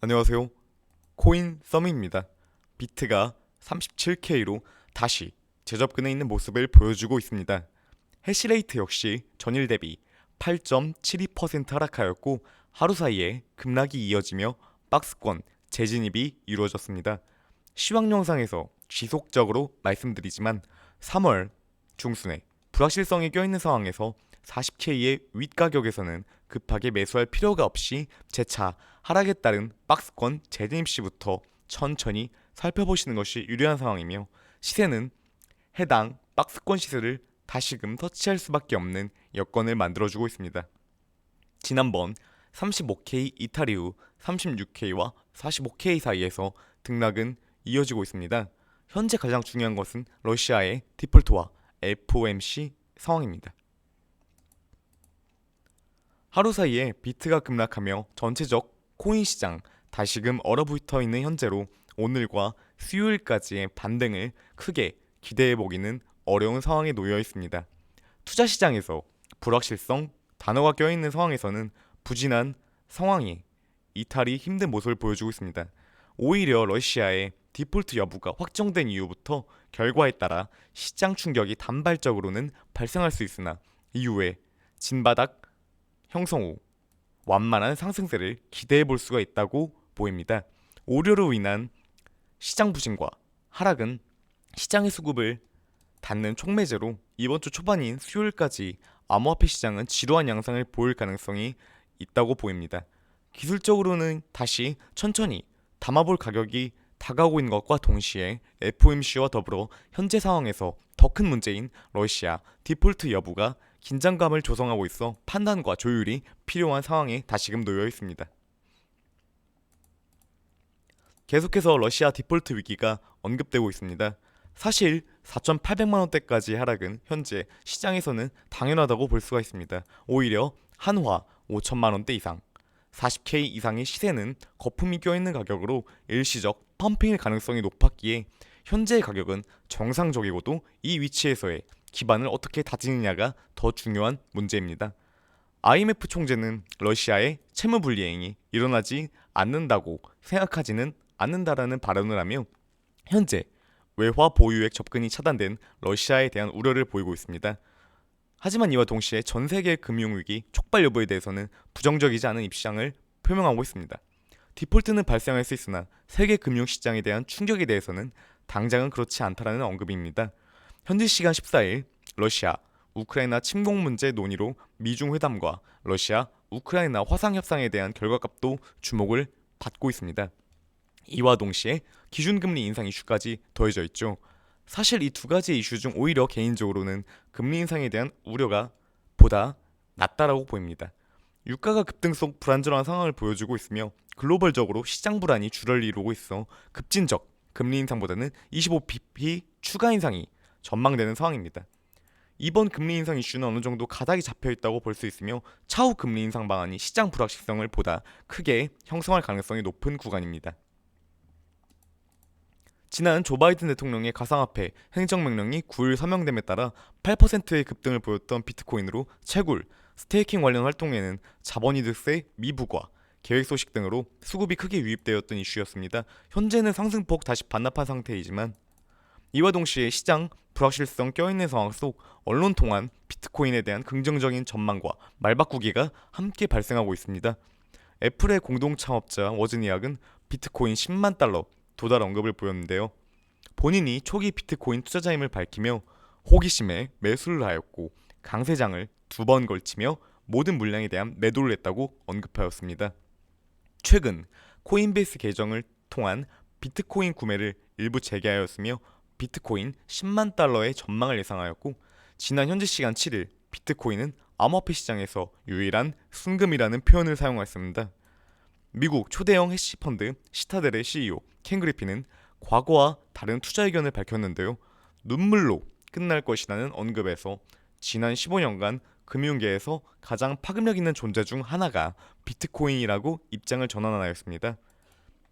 안녕하세요. 코인 서밋입니다. 비트가 37K로 다시 제접근에 있는 모습을 보여주고 있습니다. 해시레이트 역시 전일 대비 8.72% 하락하였고 하루 사이에 급락이 이어지며 박스권 재진입이 이루어졌습니다. 시황 영상에서 지속적으로 말씀드리지만 3월 중순에 불확실성이 껴있는 상황에서 40K의 윗가격에서는 급하게 매수할 필요가 없이 재차 하락에 따른 박스권 재진입 시부터 천천히 살펴보시는 것이 유리한 상황이며 시세는 해당 박스권 시세를 다시금 터치할 수밖에 없는 여건을 만들어주고 있습니다. 지난번 35K 이탈 이후 36K와 45K 사이에서 등락은 이어지고 있습니다. 현재 가장 중요한 것은 러시아의 디폴트와 FOMC 상황입니다. 하루 사이에 비트가 급락하며 전체적 코인 시장 다시금 얼어붙어 있는 현재로 오늘과 수요일까지의 반등을 크게 기대해 보기는 어려운 상황에 놓여 있습니다. 투자 시장에서 불확실성 단어가 껴있는 상황에서는 부진한 상황이 이탈이 힘든 모습을 보여주고 있습니다. 오히려 러시아의 디폴트 여부가 확정된 이후부터 결과에 따라 시장 충격이 단발적으로는 발생할 수 있으나 이후에 진바닥 형성 후 완만한 상승세를 기대해 볼 수가 있다고 보입니다. 오류로 인한 시장 부진과 하락은 시장의 수급을 닫는 촉매제로 이번 주 초반인 수요일까지 암호화폐 시장은 지루한 양상을 보일 가능성이 있다고 보입니다. 기술적으로는 다시 천천히 담아볼 가격이 다가오고 있는 것과 동시에 FOMC와 더불어 현재 상황에서 더 큰 문제인 러시아 디폴트 여부가 긴장감을 조성하고 있어 판단과 조율이 필요한 상황에 다시금 놓여 있습니다. 계속해서 러시아 디폴트 위기가 언급되고 있습니다. 사실 4,800만 원대까지 하락은 현재 시장에서는 당연하다고 볼 수가 있습니다. 오히려 한화 5천만 원대 이상, 40K 이상의 시세는 거품이 껴있는 가격으로 일시적 펌핑일 가능성이 높았기에 현재의 가격은 정상적이고도 이 위치에서의 기반을 어떻게 다지느냐가 더 중요한 문제입니다. IMF 총재는 러시아의 채무 불이행이 일어나지 않는다고 생각하지는 않는다라는 발언을 하며 현재 외화 보유액 접근이 차단된 러시아에 대한 우려를 보이고 있습니다. 하지만 이와 동시에 전 세계 금융위기 촉발 여부에 대해서는 부정적이지 않은 입장을 표명하고 있습니다. 디폴트는 발생할 수 있으나 세계 금융시장에 대한 충격에 대해서는 당장은 그렇지 않다라는 언급입니다. 현지 시간 14일 러시아 우크라이나 침공 문제 논의로 미중 회담과 러시아 우크라이나 화상 협상에 대한 결과값도 주목을 받고 있습니다. 이와 동시에 기준금리 인상 이슈까지 더해져 있죠. 사실 이 두 가지 이슈 중 오히려 개인적으로는 금리 인상에 대한 우려가 보다 낮다라고 보입니다. 유가가 급등속 불안정한 상황을 보여주고 있으며 글로벌적으로 시장 불안이 줄을 이루고 있어 급진적 금리 인상보다는 25bp 추가 인상이 전망되는 상황입니다. 이번 금리 인상 이슈는 어느 정도 가닥이 잡혀 있다고 볼 수 있으며 차후 금리 인상 방안이 시장 불확실성을 보다 크게 형성할 가능성이 높은 구간입니다. 지난 조 바이든 대통령의 가상화폐 행정명령이 9일 서명됨에 따라 8%의 급등을 보였던 비트코인으로 채굴, 스테이킹 관련 활동에는 자본이득세 미부과 계획 소식 등으로 수급이 크게 유입되었던 이슈였습니다. 현재는 상승폭 다시 반납한 상태이지만 이와 동시에 시장 불확실성 껴있는 상황 속 언론 통한 비트코인에 대한 긍정적인 전망과 말바꾸기가 함께 발생하고 있습니다. 애플의 공동 창업자 워즈니악은 비트코인 10만 달러 도달 언급을 보였는데요. 본인이 초기 비트코인 투자자임을 밝히며 호기심에 매수를 하였고 강세장을 2번 걸치며 모든 물량에 대한 매도를 했다고 언급하였습니다. 최근 코인베이스 계정을 통한 비트코인 구매를 일부 재개하였으며 비트코인 10만 달러의 전망을 예상하였고 지난 현지 시간 7일 비트코인은 암호화폐 시장에서 유일한 순금이라는 표현을 사용했습니다. 미국 초대형 해시펀드 시타델의 CEO 켄 그리핀은 과거와 다른 투자 의견을 밝혔는데요. 눈물로 끝날 것이라는 언급에서 지난 15년간 금융계에서 가장 파급력 있는 존재 중 하나가 비트코인이라고 입장을 전환하였습니다.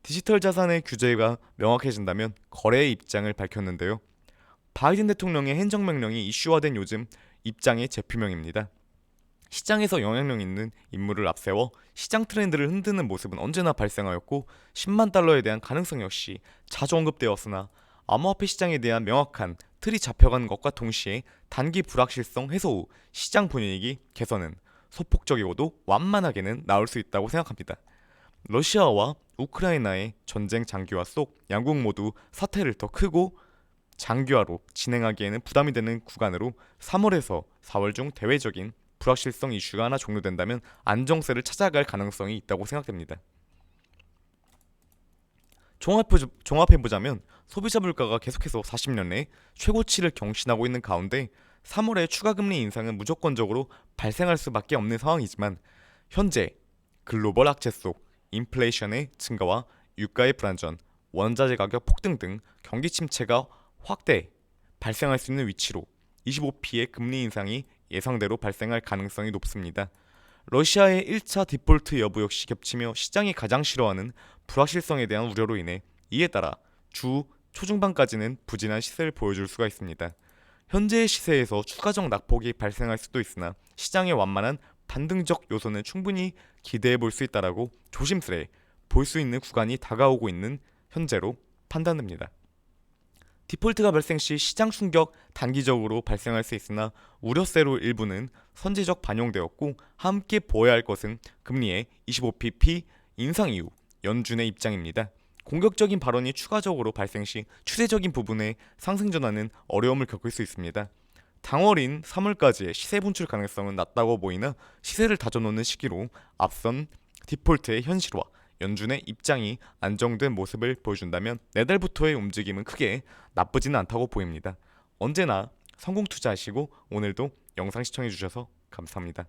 디지털 자산의 규제가 명확해진다면 거래의 입장을 밝혔는데요. 바이든 대통령의 행정명령이 이슈화된 요즘 입장의 재표명입니다. 시장에서 영향력 있는 인물을 앞세워 시장 트렌드를 흔드는 모습은 언제나 발생하였고 10만 달러에 대한 가능성 역시 자주 언급되었으나 암호화폐 시장에 대한 명확한 틀이 잡혀가는 것과 동시에 단기 불확실성 해소 후 시장 분위기 개선은 소폭적이고도 완만하게는 나올 수 있다고 생각합니다. 러시아와 우크라이나의 전쟁 장기화 속 양국 모두 사태를 더 크고 장기화로 진행하기에는 부담이 되는 구간으로 3월에서 4월 중 대외적인 불확실성 이슈가 하나 종료된다면 안정세를 찾아갈 가능성이 있다고 생각됩니다. 종합해보자면 소비자 물가가 계속해서 40년 내 최고치를 경신하고 있는 가운데 3월의 추가 금리 인상은 무조건적으로 발생할 수밖에 없는 상황이지만 현재 글로벌 악재 속 인플레이션의 증가와 유가의 불안전, 원자재 가격 폭등 등 경기 침체가 확대 발생할 수 있는 위치로 25p의 금리 인상이 예상대로 발생할 가능성이 높습니다. 러시아의 1차 디폴트 여부 역시 겹치며 시장이 가장 싫어하는 불확실성에 대한 우려로 인해 이에 따라 주 초중반까지는 부진한 시세를 보여줄 수가 있습니다. 현재의 시세에서 추가적 낙폭이 발생할 수도 있으나 시장의 완만한 반등적 요소는 충분히 기대해 볼 수 있다라고 조심스레 볼 수 있는 구간이 다가오고 있는 현재로 판단됩니다. 디폴트가 발생 시 시장 충격 단기적으로 발생할 수 있으나 우려세로 일부는 선제적 반영되었고 함께 보아야 할 것은 금리의 25pp 인상 이후 연준의 입장입니다. 공격적인 발언이 추가적으로 발생 시 추세적인 부분의 상승 전환은 어려움을 겪을 수 있습니다. 당월인 3월까지의 시세 분출 가능성은 낮다고 보이나 시세를 다져놓는 시기로 앞선 디폴트의 현실화, 연준의 입장이 안정된 모습을 보여준다면 내달부터의 움직임은 크게 나쁘지는 않다고 보입니다. 언제나 성공 투자하시고 오늘도 영상 시청해주셔서 감사합니다.